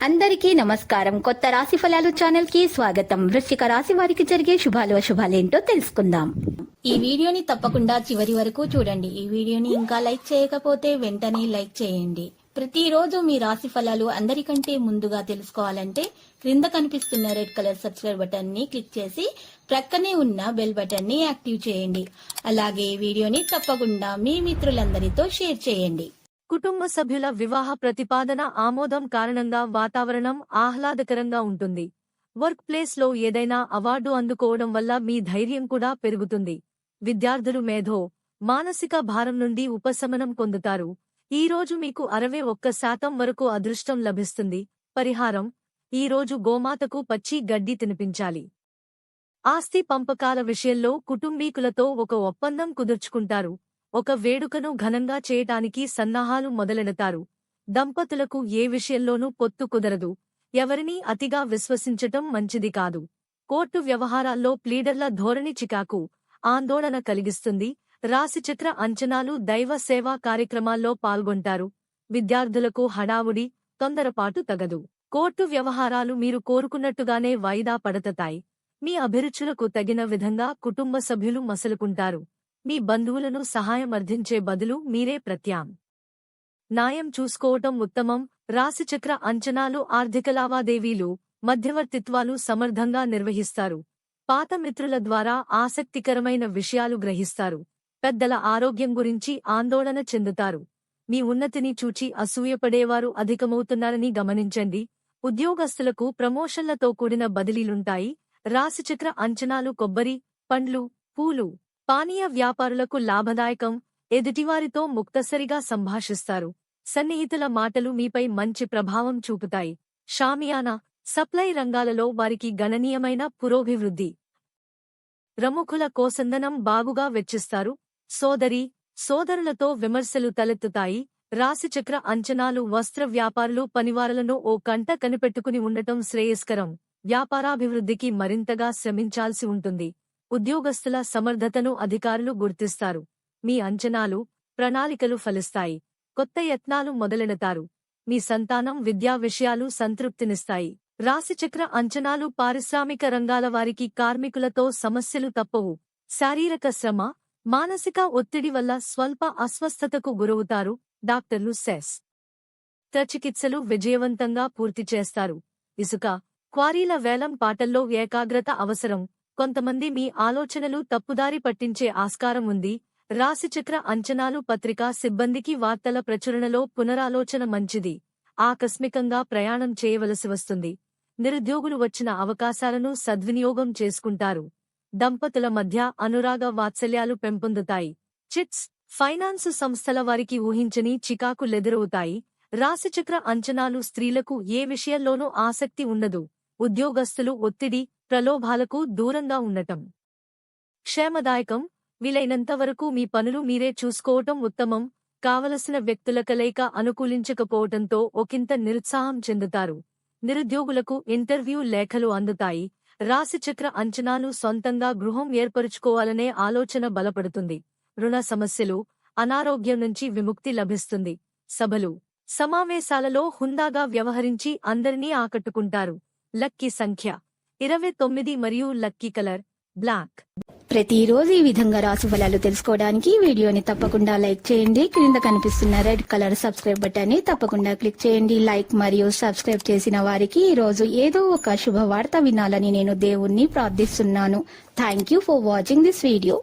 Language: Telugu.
అందరికీ నమస్కారం. కొత్త రాశి ఫలాలు ఛానల్ కి స్వాగతం. వృశ్చిక రాశి వారికి జరిగే శుభాలు అశుభాలేంటో తెలుసుకుందాం. ఈ వీడియోని తప్పకుండా చివరి వరకు చూడండి. ఈ వీడియోని ఇంకా లైక్ చేయకపోతే వెంటనే లైక్ చేయండి. ప్రతిరోజు మీ రాశి ఫలాలు అందరికంటే ముందుగా తెలుసుకోవాలంటే క్రింద కనిపిస్తున్న రెడ్ కలర్ సబ్స్క్రైబ్ బటన్ ని క్లిక్ చేసి ప్రక్కనే ఉన్న బెల్ బటన్ ని యాక్టివ్ చేయండి. అలాగే వీడియోని తప్పకుండా మీ మిత్రులందరితో షేర్ చేయండి. కుటుంబ సభ్యుల వివాహ ప్రతిపాదన ఆమోదం కారణంగా వాతావరణం ఆహ్లాదకరంగా ఉంటుంది. వర్క్ ప్లేస్ లో ఏదైనా అవార్డు అందుకోవడం వల్ల మీ ధైర్యం కూడా పెరుగుతుంది. విద్యార్థులు మానసిక భారం నుండి ఉపశమనం పొందుతారు. ఈ రోజు మీకు 61% వరకు అదృష్టం లభిస్తుంది. పరిహారం: ఈ రోజు గోమాతకు పచ్చి గడ్డి తినిపించాలి. ఆస్తి పంపకాల విషయంలో కుటుంబీకులతో ఒక ఒప్పందం కుదుర్చుకుంటారు. ఒక వేడుకను ఘనంగా చేయటానికి సన్నాహాలు మొదలెడతారు. దంపతులకు ఏ విషయంలోనూ పొత్తు కుదరదు. ఎవరినీ అతిగా విశ్వసించటం మంచిది కాదు. కోర్టు వ్యవహారాల్లో ప్లీడర్ల ధోరణి చికాకు, ఆందోళన కలిగిస్తుంది. రాశిచక్ర అంచనాలు: దైవ సేవా కార్యక్రమాల్లో పాల్గొంటారు. విద్యార్థులకు హడావుడి, తొందరపాటు తగదు. కోర్టు వ్యవహారాలు మీరు కోరుకున్నట్టుగానే వాయిదా పడతాయి. మీ అభిరుచులకు తగిన విధంగా కుటుంబ సభ్యులు మసలుకుంటారు. మీ బంధువులను సహాయమర్థించే బదులు మీరే న్యాయం చూసుకోవటం ఉత్తమం. రాశిచక్ర అంచనాలు: ఆర్థిక లావాదేవీలు, మధ్యవర్తిత్వాలు సమర్థంగా నిర్వహిస్తారు. పాత మిత్రుల ద్వారా ఆసక్తికరమైన విషయాలు గ్రహిస్తారు. పెద్దల ఆరోగ్యం గురించి ఆందోళన చెందుతారు. మీ ఉన్నతిని చూచి అసూయపడేవారు అధికమవుతున్నారని గమనించండి. ఉద్యోగస్తులకు ప్రమోషన్లతో కూడిన బదిలీలుంటాయి. రాశిచక్ర అంచనాలు: కొబ్బరి, పండ్లు, పూలు, పానీయ వ్యాపారులకు లాభదాయకం. ఎదుటివారితో ముక్తసరిగా సంభాషిస్తారు. సన్నిహితుల మాటలు మీపై మంచి ప్రభావం చూపుతాయి. షామియానా, సప్లై రంగాలలో వారికి గణనీయమైన పురోభివృద్ధి. ప్రముఖుల కోసందనం బాగుగా వెచ్చిస్తారు. సోదరులతో విమర్శలు తలెత్తుతాయి. రాశిచక్ర అంచనాలు: వస్త్ర వ్యాపారులు పనివారులను ఓ కంట కనిపెట్టుకుని ఉండటం శ్రేయస్కరం. వ్యాపారాభివృద్ధికి మరింతగా శ్రమించాల్సి ఉంటుంది. ఉద్యోగస్తుల సమర్థతను అధికారులు గుర్తిస్తారు. మీ అంచనాలు, ప్రణాళికలు ఫలిస్తాయి. కొత్త యత్నాలు మొదలెడతారు. మీ సంతానం, విద్యా విషయాలు సంతృప్తినిస్తాయి. రాశిచక్ర అంచనాలు: పారిశ్రామిక రంగాల వారికి కార్మికులతో సమస్యలు తప్పవు. శారీరక శ్రమ, మానసిక ఒత్తిడి వల్ల స్వల్ప అస్వస్థతకు గురవుతారు. డాక్టర్లు చికిత్సలు విజయవంతంగా పూర్తి చేస్తారు. ఇసుక, క్వారీల వేలం పాటల్లో ఏకాగ్రత అవసరం. కొంతమంది మీ ఆలోచనలు తప్పుదారి పట్టించే ఆస్కారం ఉంది. రాశిచక్ర అంచనాలు: పత్రికా సిబ్బందికి వార్తల ప్రచురణలో పునరాలోచన మంచిది. ఆకస్మికంగా ప్రయాణం చేయవలసి వస్తుంది. నిరుద్యోగులు వచ్చిన అవకాశాలను సద్వినియోగం చేసుకుంటారు. దంపతుల మధ్య అనురాగ వాత్సల్యాలు పెంపొందుతాయి. చిట్స్, ఫైనాన్సు సంస్థల వారికి ఊహించని చికాకులెదురవుతాయి. రాశిచక్ర అంచనాలు: స్త్రీలకు ఏ విషయంలోనూ ఆసక్తి ఉండదు. ఉద్యోగస్తులు ఒత్తిడి, ప్రలోభాలకు దూరంగా ఉండటం క్షేమదాయకం. వీలైనంతవరకు మీ పనులు మీరే చూసుకోవటం ఉత్తమం. కావలసిన వ్యక్తుల కలయిక అనుకూలించకపోవటంతో ఒకంత నిరుత్సాహం చెందుతారు. నిరుద్యోగులకు ఇంటర్వ్యూ లేఖలు అందుతాయి. రాశిచక్ర అంచనాలు: సొంతంగా గృహం ఏర్పరుచుకోవాలనే ఆలోచన బలపడుతుంది. రుణ సమస్యలు, అనారోగ్యం నుంచి విముక్తి లభిస్తుంది. సభలు, సమావేశాలలో హుందాగా వ్యవహరించి అందరినీ ఆకట్టుకుంటారు. లక్కీ సంఖ్య 29 మరియు లక్కీ కలర్ బ్లాక్. ప్రతిరోజు ఈ విధంగా రాశి ఫలాలు తెలుసుకోవడానికి వీడియోని తప్పకుండా లైక్ చేయండి. క్రింద కనిపిస్తున్న రెడ్ కలర్ సబ్స్క్రైబ్ బటన్ ని తప్పకుండా క్లిక్ చేయండి. లైక్ మరియు సబ్స్క్రైబ్ చేసిన వారికి ఈ రోజు ఏదో ఒక శుభవార్త వినాలని నేను దేవుణ్ణి ప్రార్థిస్తున్నాను. Thank you for watching this video.